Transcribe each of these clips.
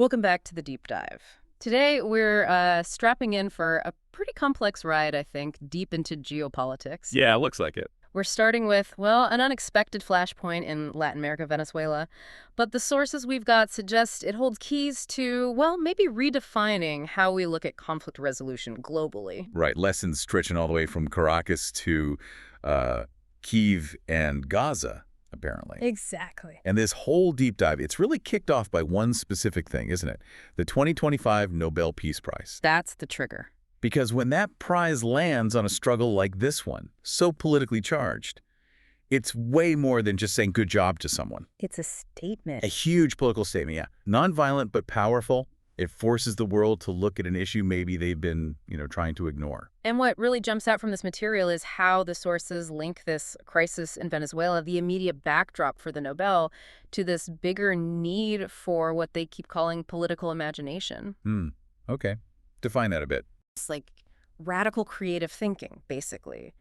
Welcome back to the deep dive. Today, we're strapping in for a pretty complex ride, I think, deep into geopolitics. Yeah, it looks like it. We're starting with, well, an unexpected flashpoint in Latin America, Venezuela. But the sources we've got suggest it holds keys to, well, maybe redefining how we look at conflict resolution globally. Right, lessons stretching all the way from Caracas to Kyiv and Gaza, apparently. Exactly. And this whole deep dive, it's really kicked off by one specific thing, isn't it? The 2025 Nobel Peace Prize. That's the trigger. Because when that prize lands on a struggle like this one, so politically charged, it's way more than just saying good job to someone. It's a statement. A huge political statement, yeah. Nonviolent but powerful. It forces the world to look at an issue maybe they've been, trying to ignore. And what really jumps out from this material is how the sources link this crisis in Venezuela, the immediate backdrop for the Nobel, to this bigger need for what they keep calling political imagination. Okay. Define that a bit. It's like radical creative thinking, basically.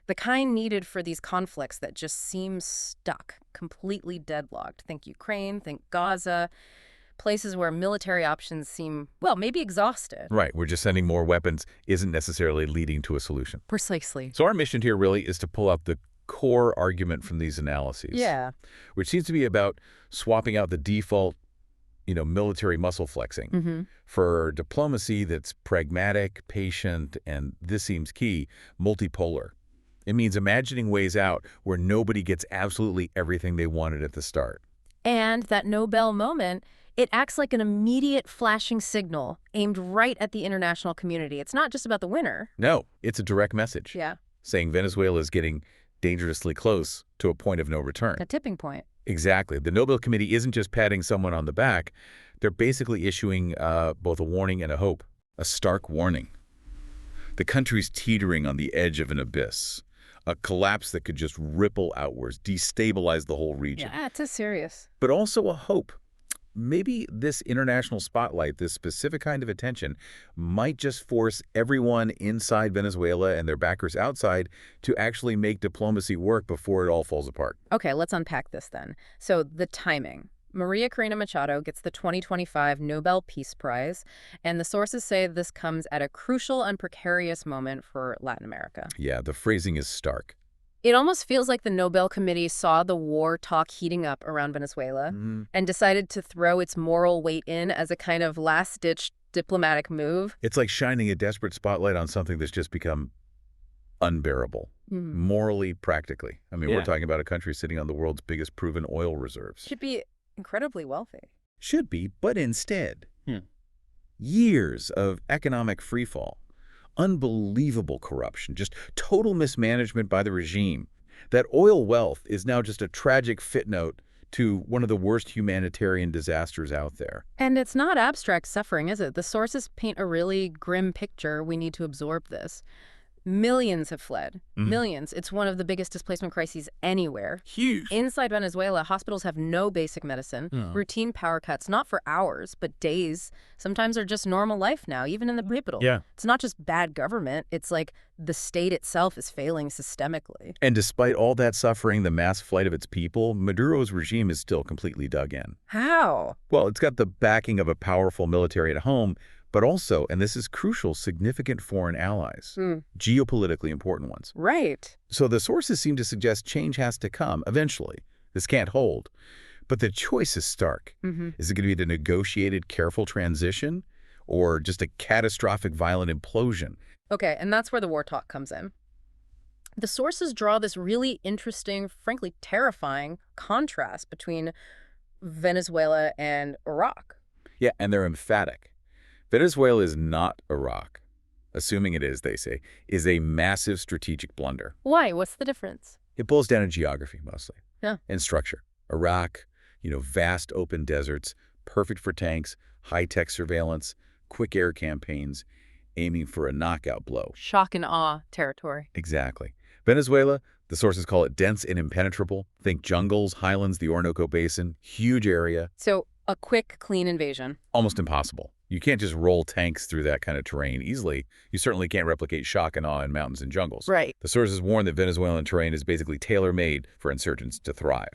The kind needed for these conflicts that just seem stuck, completely deadlocked. Think Ukraine, think Gaza, places where military options seem, well, maybe exhausted. Right. We're just sending more weapons isn't necessarily leading to a solution. Precisely. So our mission here really is to pull out the core argument from these analyses. Yeah. Which seems to be about swapping out the default military muscle flexing for diplomacy that's pragmatic, patient, and this seems key, multipolar. It means imagining ways out where nobody gets absolutely everything they wanted at the start. And that Nobel moment, it acts like an immediate flashing signal aimed right at the international community. It's not just about the winner. No, it's a direct message. Yeah. Saying Venezuela is getting dangerously close to a point of no return. A tipping point. Exactly. The Nobel Committee isn't just patting someone on the back. They're basically issuing both a warning and a hope. A stark warning. The country's teetering on the edge of an abyss. A collapse that could just ripple outwards, destabilize the whole region. Yeah, it's serious. But also a hope. Maybe this international spotlight, this specific kind of attention, might just force everyone inside Venezuela and their backers outside to actually make diplomacy work before it all falls apart. Okay, let's unpack this then. So the timing. María Corina Machado gets the 2025 Nobel Peace Prize, and the sources say this comes at a crucial and precarious moment for Latin America. Yeah, the phrasing is stark. It almost feels like the Nobel Committee saw the war talk heating up around Venezuela and decided to throw its moral weight in as a kind of last-ditch diplomatic move. It's like shining a desperate spotlight on something that's just become unbearable, morally, practically. I mean, we're talking about a country sitting on the world's biggest proven oil reserves. Should be incredibly wealthy. Should be, but instead, years of economic freefall. Unbelievable corruption, just total mismanagement by the regime. That oil wealth is now just a tragic footnote to one of the worst humanitarian disasters out there. And it's not abstract suffering, is it? The sources paint a really grim picture. We need to absorb this. Millions have fled. Millions. It's one of the biggest displacement crises anywhere. Huge. Inside Venezuela, hospitals have no basic medicine. Routine power cuts, not for hours, but days. Sometimes are just normal life now, even in the capital. Yeah. It's not just bad government. It's like the state itself is failing systemically. And despite all that suffering, the mass flight of its people, Maduro's regime is still completely dug in. How? Well, it's got the backing of a powerful military at home, but also, and this is crucial, significant foreign allies, geopolitically important ones. Right. So the sources seem to suggest change has to come eventually. This can't hold. But the choice is stark. Is it going to be the negotiated, careful transition or just a catastrophic, violent implosion? Okay, and that's where the war talk comes in. The sources draw this really interesting, frankly terrifying contrast between Venezuela and Iraq. Yeah, and they're emphatic. Venezuela is not Iraq. Assuming it is, they say, is a massive strategic blunder. Why? What's the difference? It boils down to geography, mostly. Yeah. And structure. Iraq, vast open deserts, perfect for tanks, high-tech surveillance, quick air campaigns, aiming for a knockout blow. Shock and awe territory. Exactly. Venezuela, the sources call it dense and impenetrable. Think jungles, highlands, the Orinoco Basin, huge area. So a quick, clean invasion. Almost impossible. You can't just roll tanks through that kind of terrain easily. You certainly can't replicate shock and awe in mountains and jungles. Right. The sources warn that Venezuelan terrain is basically tailor-made for insurgents to thrive.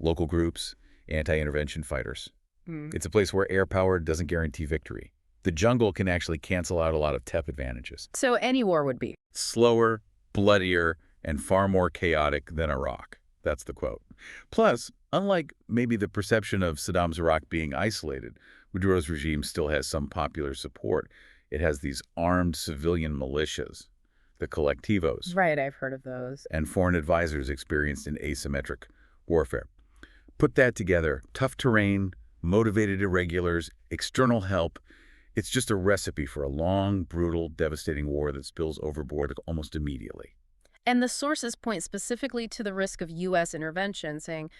Local groups, anti-intervention fighters. It's a place where air power doesn't guarantee victory. The jungle can actually cancel out a lot of TEP advantages. So any war would be Slower, bloodier, and far more chaotic than Iraq. That's the quote. Plus, unlike maybe the perception of Saddam's Iraq being isolated, Maduro's regime still has some popular support. It has these armed civilian militias, the colectivos. Right, I've heard of those. And foreign advisors experienced in asymmetric warfare. Put that together, tough terrain, motivated irregulars, external help. It's just a recipe for a long, brutal, devastating war that spills overboard almost immediately. And the sources point specifically to the risk of U.S. intervention, saying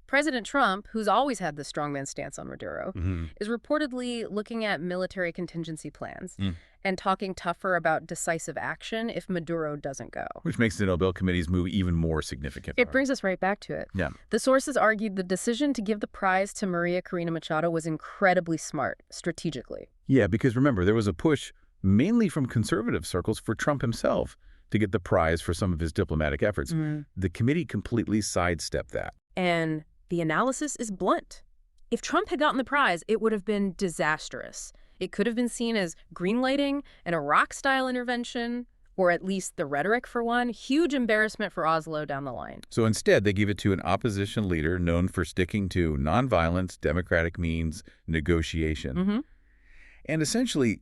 President Trump, who's always had the strongman stance on Maduro, is reportedly looking at military contingency plans and talking tougher about decisive action if Maduro doesn't go. Which makes the Nobel Committee's move even more significant. It brings us right back to it. Yeah. The sources argued the decision to give the prize to María Corina Machado was incredibly smart, strategically. Yeah, because remember, there was a push mainly from conservative circles for Trump himself to get the prize for some of his diplomatic efforts. The committee completely sidestepped that. And the analysis is blunt. If Trump had gotten the prize, it would have been disastrous. It could have been seen as greenlighting an Iraq-style intervention, or at least the rhetoric for one. Huge embarrassment for Oslo down the line. So instead, they give it to an opposition leader known for sticking to nonviolence, democratic means, negotiation. And essentially,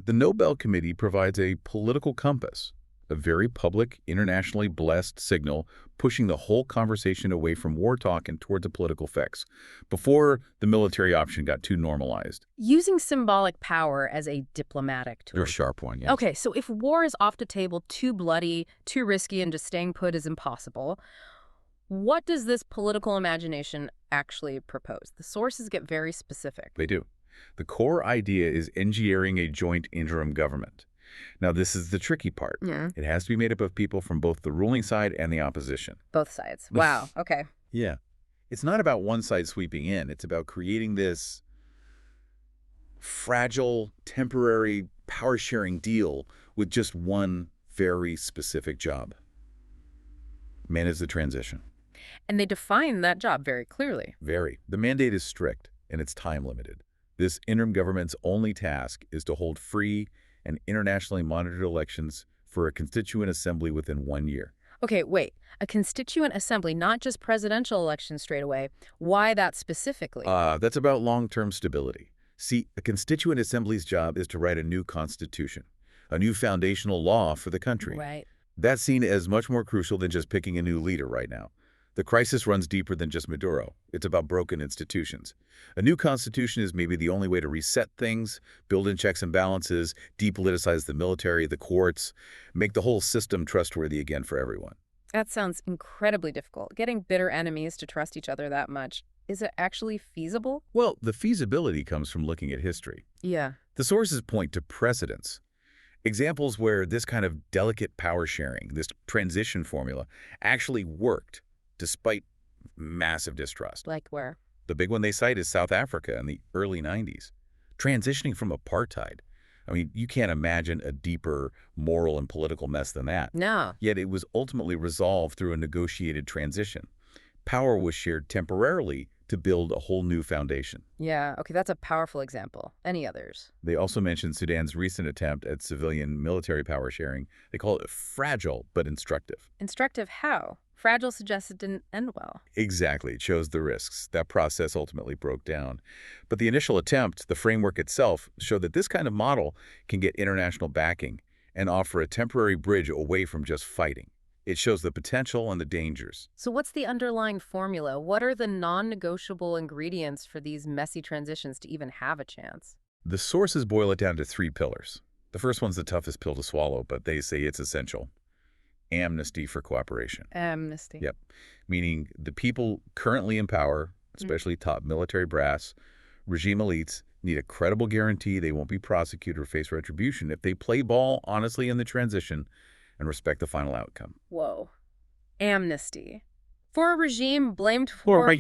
the Nobel Committee provides a political compass, a very public, internationally blessed signal pushing the whole conversation away from war talk and towards a political fix, before the military option got too normalized. Using symbolic power as a diplomatic tool. You're a sharp one, yes. Okay, so if war is off the table, too bloody, too risky, and just staying put is impossible, what does this political imagination actually propose? The sources get very specific. They do. The core idea is engineering a joint interim government. Now, this is the tricky part. It has to be made up of people from both the ruling side and the opposition. Both sides. Wow. Okay. Yeah. It's not about one side sweeping in. It's about creating this fragile, temporary, power-sharing deal with just one very specific job. Manage the transition. And they define that job very clearly. Very. The mandate is strict, and it's time-limited. This interim government's only task is to hold free and internationally monitored elections for a constituent assembly within 1 year. Okay, wait. A constituent assembly, not just presidential elections straight away. Why that specifically? That's about long-term stability. See, a constituent assembly's job is to write a new constitution, a new foundational law for the country. Right. That's seen as much more crucial than just picking a new leader right now. The crisis runs deeper than just Maduro. It's about broken institutions. A new constitution is maybe the only way to reset things, build in checks and balances, depoliticize the military, the courts, make the whole system trustworthy again for everyone. That sounds incredibly difficult. Getting bitter enemies to trust each other that much. Is it actually feasible? Well, the feasibility comes from looking at history. Yeah. The sources point to precedents. Examples where this kind of delicate power sharing, this transition formula, actually worked despite massive distrust. Like where? The big one they cite is South Africa in the early 90s. Transitioning from apartheid. I mean, you can't imagine a deeper moral and political mess than that. No. Yet it was ultimately resolved through a negotiated transition. Power was shared temporarily to build a whole new foundation. Yeah, okay, that's a powerful example. Any others? They also mentioned Sudan's recent attempt at civilian military power sharing. They call it fragile but instructive. Instructive how? Fragile suggests it didn't end well. Exactly. It shows the risks. That process ultimately broke down. But the initial attempt, the framework itself, showed that this kind of model can get international backing and offer a temporary bridge away from just fighting. It shows the potential and the dangers. So what's the underlying formula? What are the non-negotiable ingredients for these messy transitions to even have a chance? The sources boil it down to 3 pillars. The first one's the toughest pill to swallow, but they say it's essential. Amnesty for cooperation. Amnesty. Yep. Meaning the people currently in power, especially top military brass, regime elites, need a credible guarantee they won't be prosecuted or face retribution if they play ball honestly in the transition and respect the final outcome. Whoa. Amnesty. For a regime blamed for...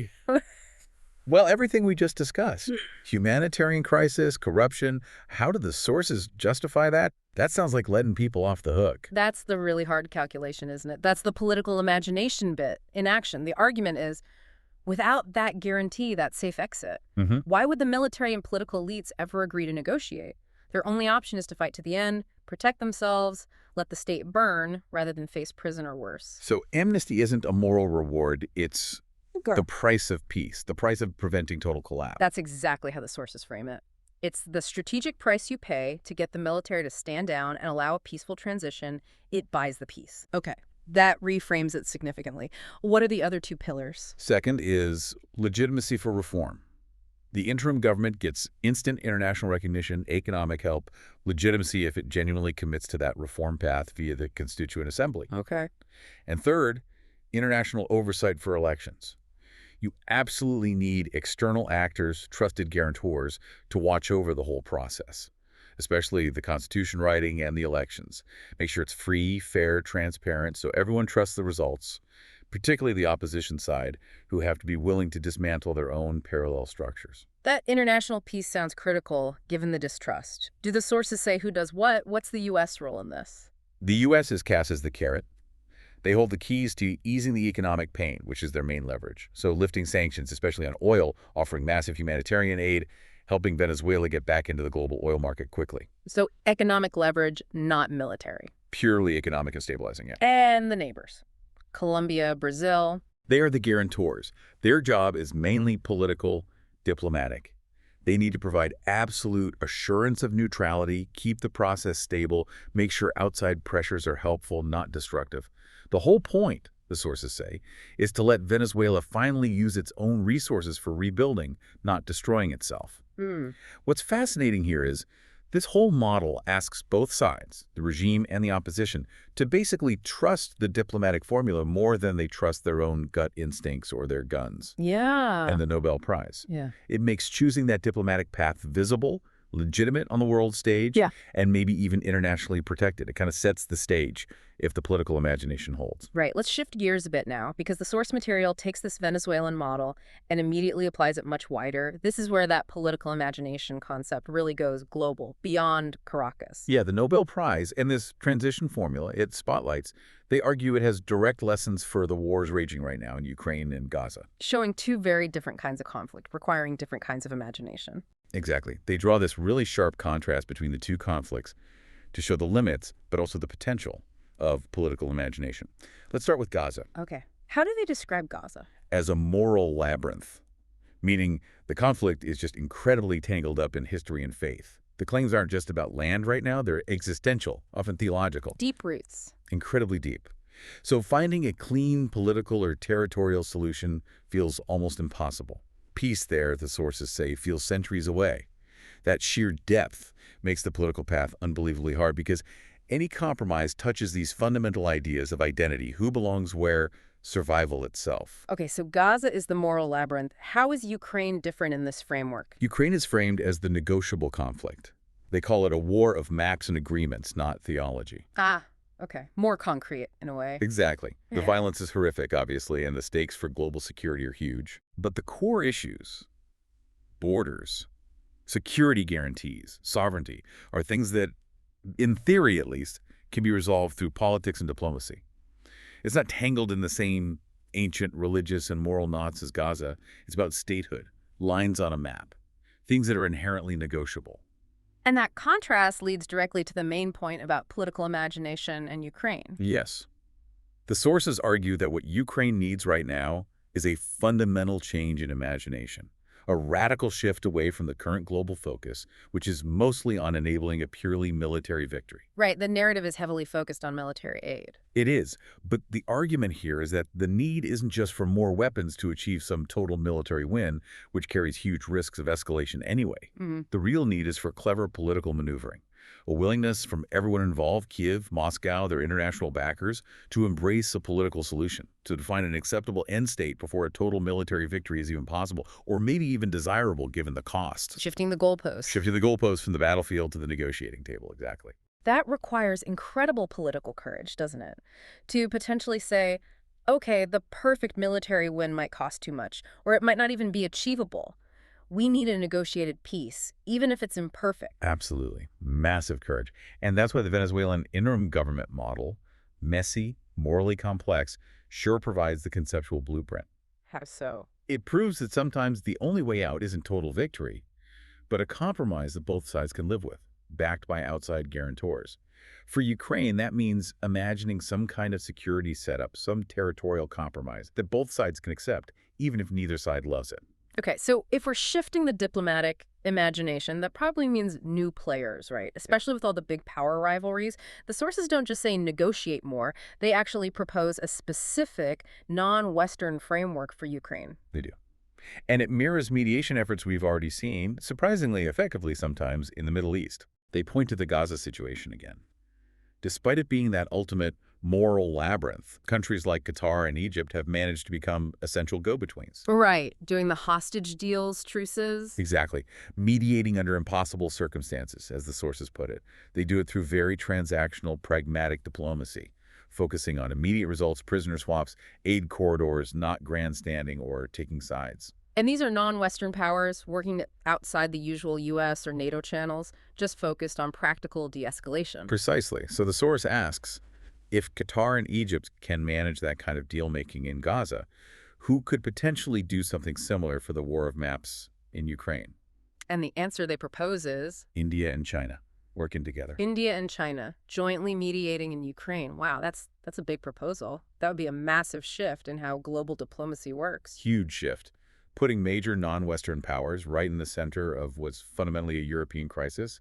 Well, everything we just discussed. Humanitarian crisis, corruption. How do the sources justify that? That sounds like letting people off the hook. That's the really hard calculation, isn't it? That's the political imagination bit in action. The argument is, Without that guarantee, that safe exit, Mm-hmm. why would the military and political elites ever agree to negotiate? Their only option is to fight to the end, protect themselves, let the state burn, rather than face prison or worse. So amnesty isn't a moral reward, it's Girl. the price of peace, the price of preventing total collapse. That's exactly how the sources frame it. It's the strategic price you pay to get the military to stand down and allow a peaceful transition. It buys the peace. Okay. That reframes it significantly. What are the other two pillars? Second is legitimacy for reform. The interim government gets instant international recognition, economic help, legitimacy if it genuinely commits to that reform path via the Constituent Assembly. Okay. And third, international oversight for elections. You absolutely need external actors, trusted guarantors, to watch over the whole process, especially the constitution writing and the elections. Make sure it's free, fair, transparent, so everyone trusts the results, particularly the opposition side, who have to be willing to dismantle their own parallel structures. That international peace sounds critical, given the distrust. Do the sources say who does what? What's the U.S. role in this? The U.S. is cast as the carrot. They hold the keys to easing the economic pain, which is their main leverage. So lifting sanctions, especially on oil, offering massive humanitarian aid, helping Venezuela get back into the global oil market quickly. So economic leverage, not military. Purely economic and stabilizing, yeah. And the neighbors. Colombia, Brazil. They are the guarantors. Their job is mainly political, diplomatic. They need to provide absolute assurance of neutrality, keep the process stable, make sure outside pressures are helpful, not destructive. The whole point, the sources say, is to let Venezuela finally use its own resources for rebuilding, not destroying itself. What's fascinating here is this whole model asks both sides, the regime and the opposition, to basically trust the diplomatic formula more than they trust their own gut instincts or their guns. Yeah. And the Nobel Prize. Yeah. It makes choosing that diplomatic path visible, legitimate on the world stage, Yeah. and maybe even internationally protected. It kind of sets the stage if the political imagination holds. Right. Let's shift gears a bit now, because the source material takes this Venezuelan model and immediately applies it much wider. This is where that political imagination concept really goes global, beyond Caracas. Yeah, the Nobel Prize and this transition formula it spotlights, they argue it has direct lessons for the wars raging right now in Ukraine and Gaza. Showing two very different kinds of conflict, requiring different kinds of imagination. Exactly. They draw this really sharp contrast between the two conflicts to show the limits, but also the potential of political imagination. Let's start with Gaza. Okay. How do they describe Gaza? As a moral labyrinth, meaning the conflict is just incredibly tangled up in history and faith. The claims aren't just about land right now, they're existential, often theological. Deep roots. Incredibly deep. So finding a clean political or territorial solution feels almost impossible. Peace there, the sources say, feels centuries away. That sheer depth makes the political path unbelievably hard because any compromise touches these fundamental ideas of identity, who belongs where, survival itself. Okay, so Gaza is the moral labyrinth. How is Ukraine different in this framework? Ukraine is framed as the negotiable conflict. They call it a war of maps and agreements, not theology. Ah, okay. More concrete, in a way. Exactly. The Yeah. violence is horrific, obviously, and the stakes for global security are huge. But the core issues, borders, security guarantees, sovereignty, are things that, in theory at least, can be resolved through politics and diplomacy. It's not tangled in the same ancient religious and moral knots as Gaza. It's about statehood, lines on a map, things that are inherently negotiable. And that contrast leads directly to the main point about political imagination and Ukraine. Yes. The sources argue that what Ukraine needs right now is a fundamental change in imagination, a radical shift away from the current global focus, which is mostly on enabling a purely military victory. Right, the narrative is heavily focused on military aid. It is, but the argument here is that the need isn't just for more weapons to achieve some total military win, which carries huge risks of escalation anyway. The real need is for clever political maneuvering, a willingness from everyone involved, Kiev, Moscow, their international backers, to embrace a political solution, to define an acceptable end state before a total military victory is even possible, or maybe even desirable given the cost. Shifting the goalposts. Shifting the goalposts from the battlefield to the negotiating table, exactly. That requires incredible political courage, doesn't it? To potentially say, okay, the perfect military win might cost too much, or it might not even be achievable. We need a negotiated peace, even if it's imperfect. Absolutely. Massive courage. And that's why the Venezuelan interim government model, messy, morally complex, sure provides the conceptual blueprint. How so? It proves that sometimes the only way out isn't total victory, but a compromise that both sides can live with, backed by outside guarantors. For Ukraine, that means imagining some kind of security setup, some territorial compromise that both sides can accept, even if neither side loves it. Okay, so if we're shifting the diplomatic imagination, that probably means new players, right? Especially with all the big power rivalries. The sources don't just say negotiate more, they actually propose a specific non-Western framework for Ukraine. They do. And it mirrors mediation efforts we've already seen, surprisingly effectively sometimes, in the Middle East. They point to the Gaza situation again. Despite it being that ultimate moral labyrinth, countries like Qatar and Egypt have managed to become essential go-betweens. Right, doing the hostage deals, truces. Exactly. Mediating under impossible circumstances, as the sources put it. They do it through very transactional, pragmatic diplomacy, focusing on immediate results, prisoner swaps, aid corridors, not grandstanding or taking sides. And these are non-Western powers working outside the usual U.S. or NATO channels, just focused on practical de-escalation. Precisely. So the source asks, if Qatar and Egypt can manage that kind of deal-making in Gaza, who could potentially do something similar for the war of maps in Ukraine? And the answer they propose is India and China working together. India and China jointly mediating in Ukraine. Wow, that's a big proposal. That would be a massive shift in how global diplomacy works. Huge shift. Putting major non-Western powers right in the center of what's fundamentally a European crisis.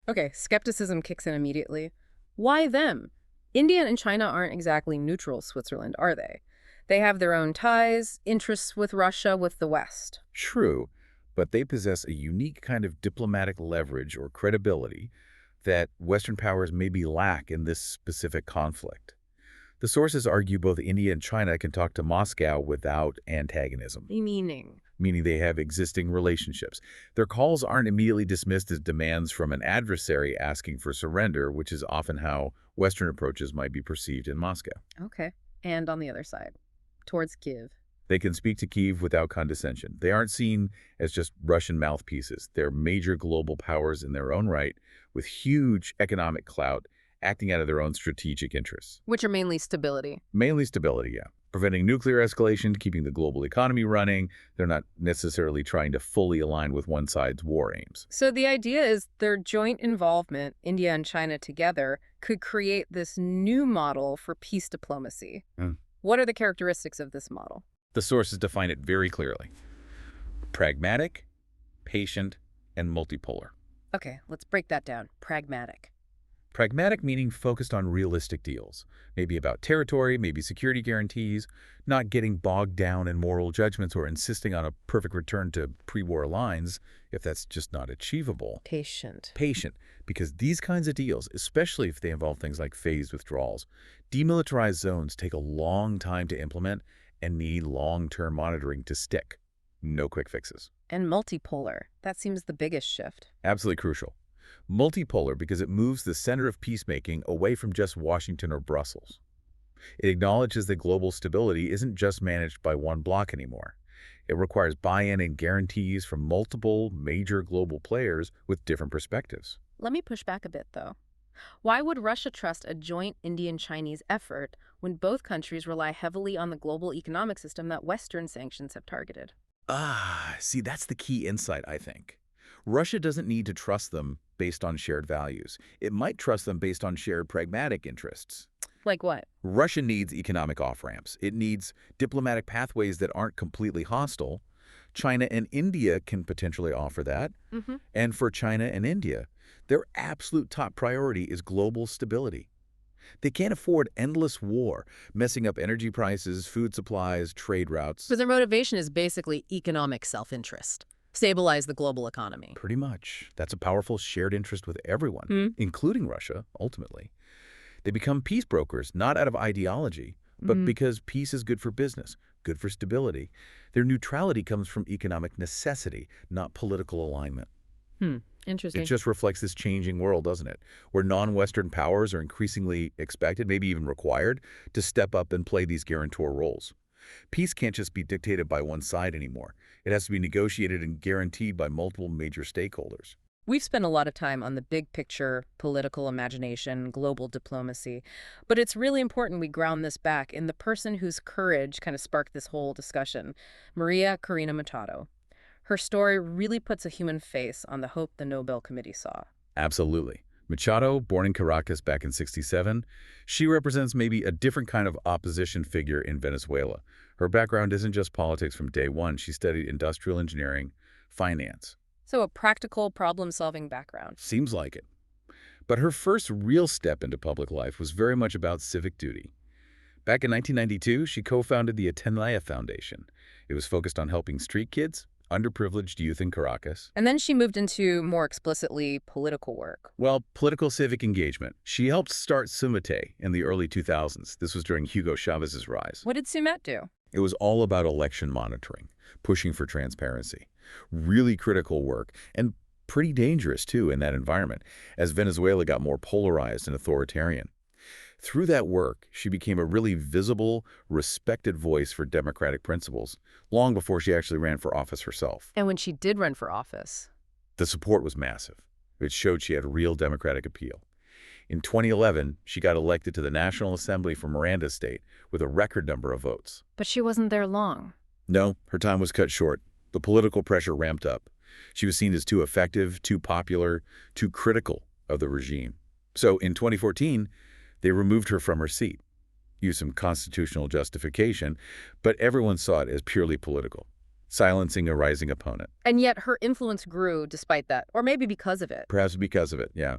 Okay, skepticism kicks in immediately. Why them? India and China aren't exactly neutral Switzerland, are they? They have their own ties, interests with Russia, with the West. True, but they possess a unique kind of diplomatic leverage or credibility that Western powers maybe lack in this specific conflict. The sources argue both India and China can talk to Moscow without antagonism. Meaning? Meaning they have existing relationships. Their calls aren't immediately dismissed as demands from an adversary asking for surrender, which is often how Western approaches might be perceived in Moscow. Okay. And on the other side, towards Kyiv. They can speak to Kyiv without condescension. They aren't seen as just Russian mouthpieces. They're major global powers in their own right, with huge economic clout, acting out of their own strategic interests. Which are mainly stability. Mainly stability, yeah. Preventing nuclear escalation, keeping the global economy running. They're not necessarily trying to fully align with one side's war aims. So the idea is their joint involvement, India and China together, could create this new model for peace diplomacy. What are the characteristics of this model? The sources define it very clearly. Pragmatic, patient, and multipolar. Okay, let's break that down. Pragmatic. Pragmatic meaning focused on realistic deals, maybe about territory, maybe security guarantees, not getting bogged down in moral judgments or insisting on a perfect return to pre-war lines if that's just not achievable. Patient. Patient, because these kinds of deals, especially if they involve things like phased withdrawals, demilitarized zones take a long time to implement and need long-term monitoring to stick. No quick fixes. And multipolar. That seems the biggest shift. Absolutely crucial. Multipolar because it moves the center of peacemaking away from just Washington or Brussels. It acknowledges that global stability isn't just managed by one bloc anymore. It requires buy-in and guarantees from multiple major global players with different perspectives. Let me push back a bit, though. Why would Russia trust a joint Indian-Chinese effort when both countries rely heavily on the global economic system that Western sanctions have targeted? See, that's the key insight, I think. Russia doesn't need to trust them based on shared values. It might trust them based on shared pragmatic interests. Like what? Russia needs economic off-ramps. It needs diplomatic pathways that aren't completely hostile. China and India can potentially offer that. And for China and India, their absolute top priority is global stability. They can't afford endless war, messing up energy prices, food supplies, trade routes. Because their motivation is basically economic self-interest. Stabilize the global economy. Pretty much. That's a powerful shared interest with everyone, including Russia, ultimately. They become peace brokers, not out of ideology, but because peace is good for business, good for stability. Their neutrality comes from economic necessity, not political alignment. Interesting. It just reflects this changing world, doesn't it? Where non-Western powers are increasingly expected, maybe even required, to step up and play these guarantor roles. Peace can't just be dictated by one side anymore. It has to be negotiated and guaranteed by multiple major stakeholders. We've spent a lot of time on the big picture, political imagination, global diplomacy, but it's really important we ground this back in the person whose courage kind of sparked this whole discussion, Maria Corina Machado. Her story really puts a human face on the hope the Nobel Committee saw. Absolutely. Machado, born in Caracas back in '67, she represents maybe a different kind of opposition figure in Venezuela. Her background isn't just politics from day one. She studied industrial engineering, finance. So a practical problem-solving background. Seems like it. But her first real step into public life was very much about civic duty. Back in 1992, she co-founded the Atenea Foundation. It was focused on helping street kids, underprivileged youth in Caracas. And then she moved into more explicitly political work. Well, political civic engagement. She helped start Sumite in the early 2000s. This was during Hugo Chavez's rise. What did Sumet do? It was all about election monitoring, pushing for transparency. Really critical work, and pretty dangerous, too, in that environment, as Venezuela got more polarized and authoritarian. Through that work, she became a really visible, respected voice for democratic principles, long before she actually ran for office herself. And when she did run for office? The support was massive. It showed she had real democratic appeal. In 2011, she got elected to the National Assembly for Miranda State with a record number of votes. But she wasn't there long. No, her time was cut short. The political pressure ramped up. She was seen as too effective, too popular, too critical of the regime. So in 2014, they removed her from her seat, used some constitutional justification, but everyone saw it as purely political, silencing a rising opponent. And yet her influence grew despite that, or maybe because of it. Perhaps because of it, yeah.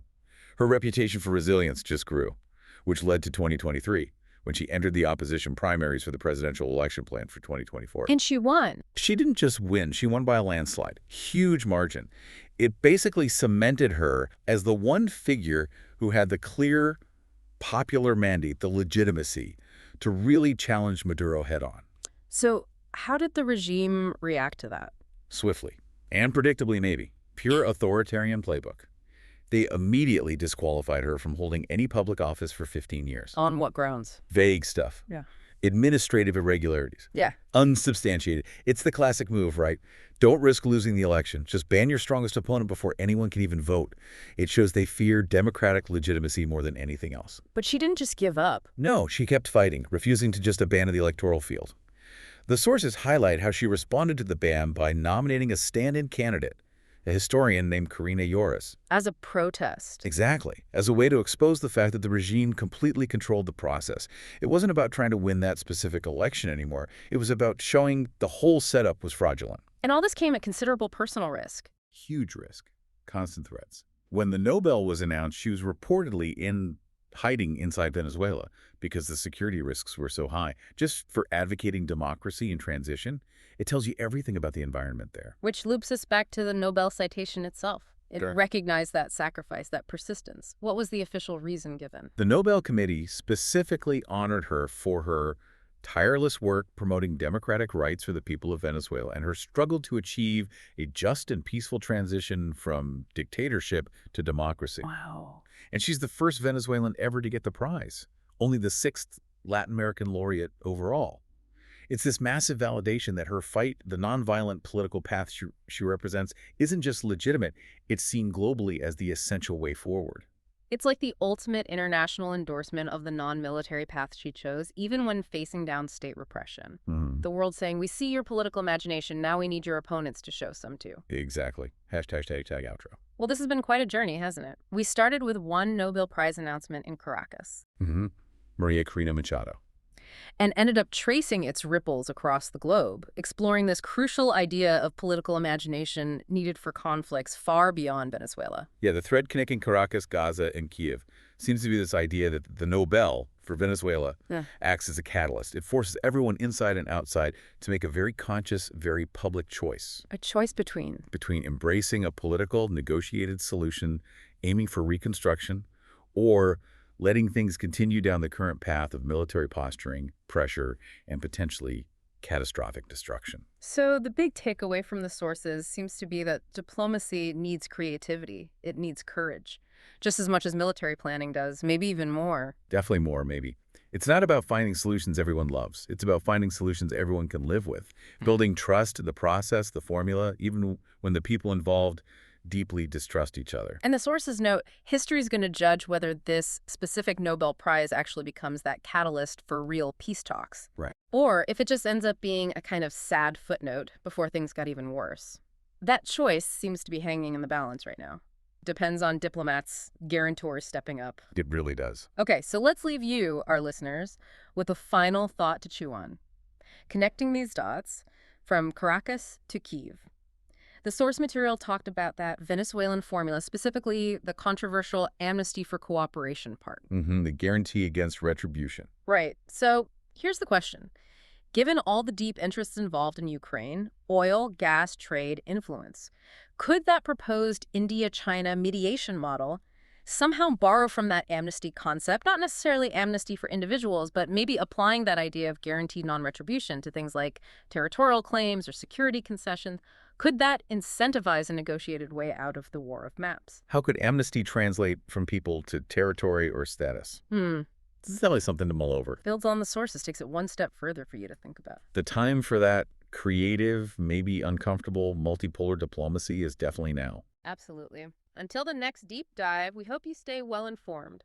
Her reputation for resilience just grew, which led to 2023, when she entered the opposition primaries for the presidential election plan for 2024. And she won. She didn't just win, she won by a landslide. Huge margin. It basically cemented her as the one figure who had the clear, popular mandate, the legitimacy, to really challenge Maduro head-on. So how did the regime react to that? Swiftly. And predictably, maybe. Pure authoritarian playbook. They immediately disqualified her from holding any public office for 15 years. On what grounds? Vague stuff. Yeah. Administrative irregularities. Yeah. Unsubstantiated. It's the classic move, right? Don't risk losing the election. Just ban your strongest opponent before anyone can even vote. It shows they fear democratic legitimacy more than anything else. But she didn't just give up. No, she kept fighting, refusing to just abandon the electoral field. The sources highlight how she responded to the ban by nominating a stand-in candidate, a historian named Karina Yoris. As a protest. Exactly. As a way to expose the fact that the regime completely controlled the process. It wasn't about trying to win that specific election anymore. It was about showing the whole setup was fraudulent. And all this came at considerable personal risk. Huge risk. Constant threats. When the Nobel was announced, she was reportedly in hiding inside Venezuela because the security risks were so high. Just for advocating democracy and transition, it tells you everything about the environment there. Which loops us back to the Nobel citation itself. It Sure. recognized that sacrifice, that persistence. What was the official reason given? The Nobel Committee specifically honored her for her tireless work promoting democratic rights for the people of Venezuela and her struggle to achieve a just and peaceful transition from dictatorship to democracy. Wow. And she's the first Venezuelan ever to get the prize, only the 6th Latin American laureate overall. It's this massive validation that her fight, the nonviolent political path she represents, isn't just legitimate, it's seen globally as the essential way forward. It's like the ultimate international endorsement of the non-military path she chose, even when facing down state repression. The world saying, we see your political imagination, now we need your opponents to show some too. Exactly. Hashtag outro. Well, this has been quite a journey, hasn't it? We started with one Nobel Prize announcement in Caracas. María Corina Machado. And ended up tracing its ripples across the globe, exploring this crucial idea of political imagination needed for conflicts far beyond Venezuela. Yeah, the thread connecting Caracas, Gaza, and Kiev seems to be this idea that the Nobel for Venezuela acts as a catalyst. It forces everyone inside and outside to make a very conscious, very public choice. A choice between Embracing a political, negotiated solution, aiming for reconstruction, or letting things continue down the current path of military posturing, pressure, and potentially catastrophic destruction. So the big takeaway from the sources seems to be that diplomacy needs creativity. It needs courage, just as much as military planning does, maybe even more. Definitely more, maybe. It's not about finding solutions everyone loves. It's about finding solutions everyone can live with. Building trust, the process, the formula, even when the people involved deeply distrust each other. And the sources note, history is going to judge whether this specific Nobel Prize actually becomes that catalyst for real peace talks. Right. Or if it just ends up being a kind of sad footnote before things got even worse. That choice seems to be hanging in the balance right now. Depends on diplomats, guarantors stepping up. It really does. Okay, so let's leave you, our listeners, with a final thought to chew on. Connecting these dots from Caracas to Kyiv. The source material talked about that Venezuelan formula, specifically the controversial amnesty for cooperation part. The guarantee against retribution. Right. So here's the question. Given all the deep interests involved in Ukraine, oil, gas, trade, influence, could that proposed India-China mediation model somehow borrow from that amnesty concept? Not necessarily amnesty for individuals, but maybe applying that idea of guaranteed non-retribution to things like territorial claims or security concessions. Could that incentivize a negotiated way out of the war of maps? How could amnesty translate from people to territory or status? This is definitely something to mull over. Builds on the sources, takes it one step further for you to think about. The time for that creative, maybe uncomfortable, multipolar diplomacy is definitely now. Absolutely. Until the next deep dive, we hope you stay well informed.